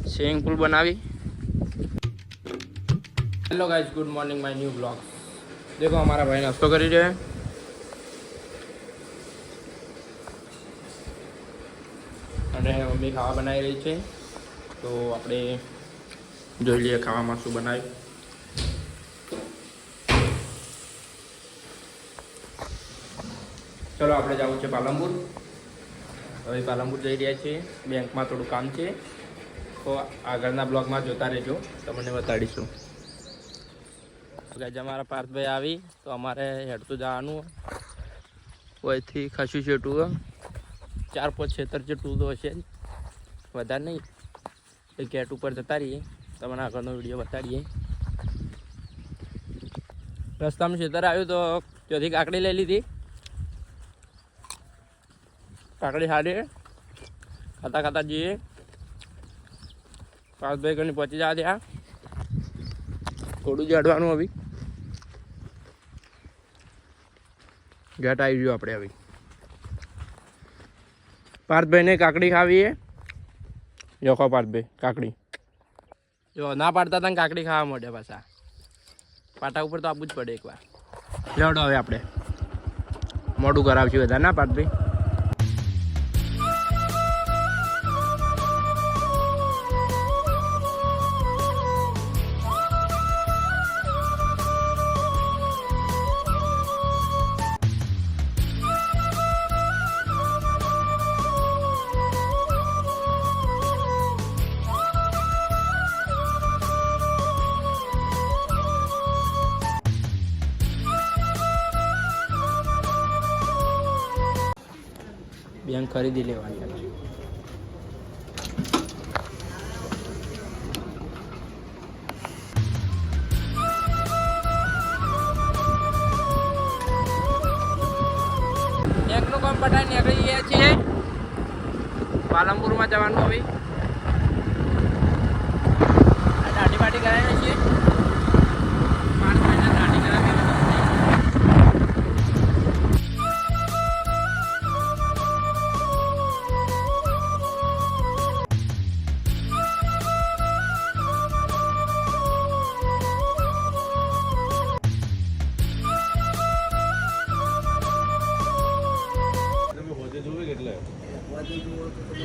Swimming pool बनावी। Hello guys, good morning my new blog. देखो हमारा भाई नाश्तो कर रहे हैं અને મમ્મી ખાવા બનાવી રહી છે, તો આપણે જોઈ લઈએ ખાવામાં શું બનાવ્યું। ચલો આપણે જવું છે પાલનપુર। હવે પાલનપુર જઈ રહ્યા છીએ, બેંકમાં થોડું કામ છે, તો આગળના બ્લોગમાં જોતા રહેજો, તમને બતાડીશું। ગાઈસ અમારા પાર્થભાઈ આવી તો અમારે હેડતું જવાનું કોઈથી ખસી છેટું 4-5 ખેતર જેટલું તો હશે, વધારે નહીં। એ ગેટ ઉપર જતા રહીએ, તમને આગળનો વિડીયો બતાડીએ। રસ્તામાં ખેતર આવ્યું તો ત્યાંથી કાકડી લઈ લીધી। કાકડી સારી ખાતા ખાતા જઈએ, પાર્થભાઈ ઘણી પહોંચી જવા ત્યાં થોડું જડવાનું। હવે ઘેટ આવી ગયું આપણે। હવે પાર્થભાઈને કાકડી ખાવી છે, જો ખો પાર્થભાઈ કાકડી જો ના પાડતા હતા કાકડી ખાવા મળે પાછા પાટા ઉપર તો આપવું જ પડે એકવાર। લેવડો હવે આપણે મોડું કરાવશું બધા ના પાર્થભાઈ। બેંક ખરીદી લેવાની છે। બેંકનું કામ પટાઈ નીકળી ગયા છીએ, પાલનપુરમાં જવાનું। હવે દાઢી બાટી કરાવી છીએ, 5 મહિના દાઢી કરાવી।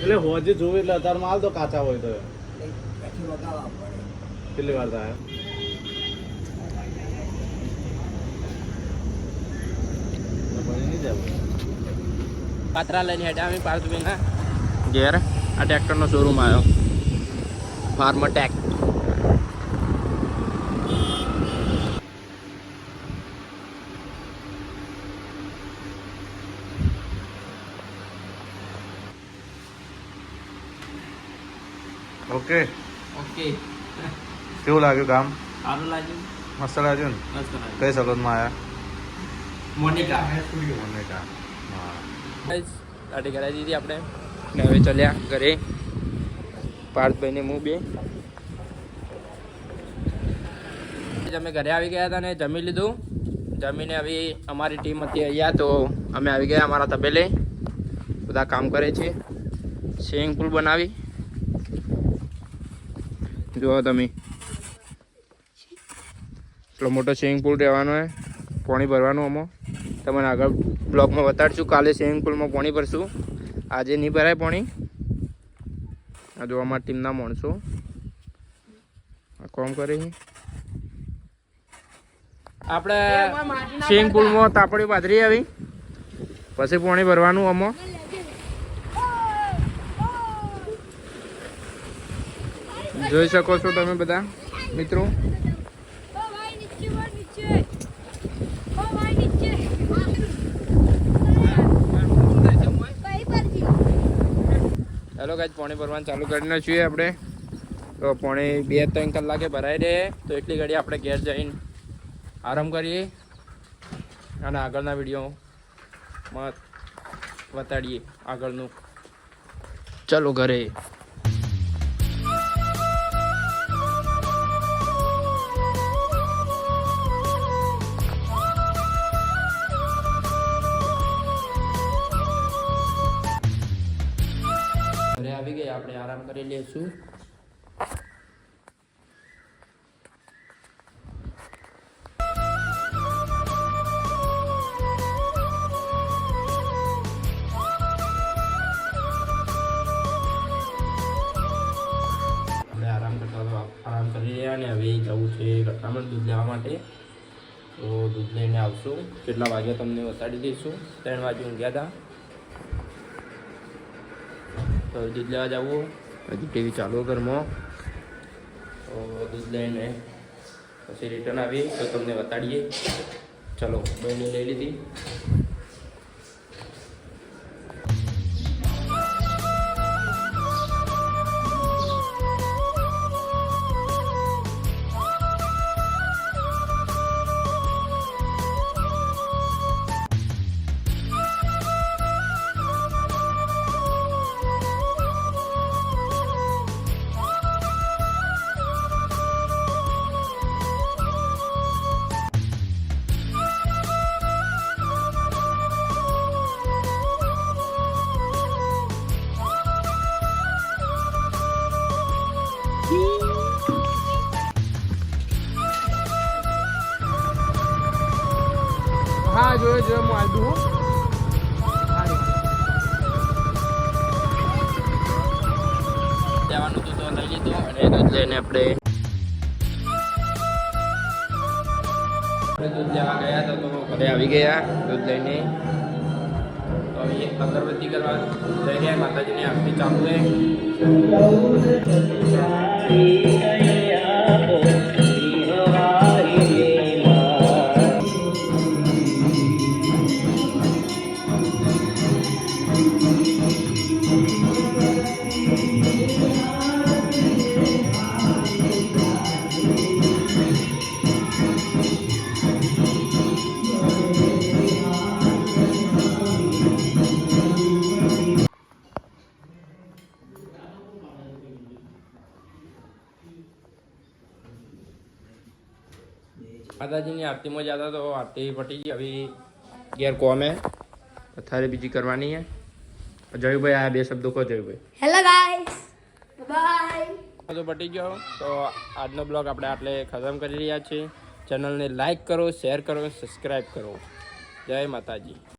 એટલે હોજી જોવે એટલે અત્યારમાં હાલ તો કાચા હોય તો કેટલી વાર થાય પાત્રા લઈને હેઠા અમે પાર્થભાઈના ઘેર। આ ટ્રેક્ટરનો શોરૂમ આવ્યો, ફાર્મર ટેક। ઓકે ઓકે, કેવું લાગ્યું કામ? સારું લાગ્યું, મસ્ત લાગ્યું ને? મસ્ત લાગ્યું। કઈ સલોનમાં આવ્યા? મોનિકા મોનિકા। હા, દાઢી કરાવી દીધી આપણે ને હવે ચાલ્યા ઘરે। પાર્થભાઈને હું બે અમે ઘરે આવી ગયા હતા ને જમી લીધું। જમીને હવે અમારી ટીમ હતી અહીંયા, તો અમે આવી ગયા અમારા તબેલે, બધા કામ કરે છે। સ્વિમિંગ પૂલ બનાવી જુઓ તમે, એટલો મોટો સ્વિમિંગ પૂલ રહેવાનો છે, પાણી ભરવાનું। આમાં તમને આગળ બ્લોગમાં બતાડશું, કાલે સ્વિમિંગ પૂલમાં પાણી ભરશું, આજે નહીં ભરાય પાણી। આ જો અમારી ટીમના માણસો કામ કરે છે। આપણે સ્વિમિંગ પૂલમાં તાપડી પાથરી આવી, પછી પાણી ભરવાનું। આમાં જોઈ શકો છો તમે બધા મિત્રો। હેલો ગાઈસ, પાણી ભરવાનું ચાલુ કરીને છીએ આપણે। તો પાણી 2-3 કલાકે ભરાઈ રહે, તો એટલી ઘડી આપણે ઘેર જઈને આરામ કરીએ અને આગળના વિડીયોમાં બતાડીએ આગળનું। ચલો ઘરે। ઘરે આવી ગઈ, આપણે આરામ કરી લઈશું। ગયા અને હવે જવું છે ગઠામણ દૂધ લેવા માટે. તો દૂધ લઈને આવશું. કેટલા વાગ્યા તમને બતાડી દઈશું. 3 વાગે ઊંઘ્યા હતા. તો દૂધ લેવા જવું. હજી ટીવી ચાલુ ઘરમાં. તો દૂધ લઈને પછી રિટર્ન આવી તો તમને બતાડીએ. ચલો બહેને લઈ લીધી. હા જોયો હું આવી દઉં. લેવાનું હતું તો લઈ લીધું અને દૂધ લઈને આપણે દૂધ લેવા ગયા તો ઘરે આવી ગયા દૂધ લઈને. તો હવે અગરબત્તી કરવા જઈ રહ્યા. માતાજીની આરતી ચાલુ છે. માતાજીની આરતીમાં જતા તો આરતી પટી ગઈ. હવે ઘેર કોમે અત્યારે બીજી કરવાની છે. જયુભાઈ આ 2 શબ્દો કહો. Jayubhai hello guys by. તો પટી ગયો. તો આજનો બ્લોગ આપણે આટલે ખતમ કરી રહ્યા છીએ. ચેનલને લાઈક કરો, શેર કરો, સબસ્ક્રાઈબ કરો. જય માતાજી.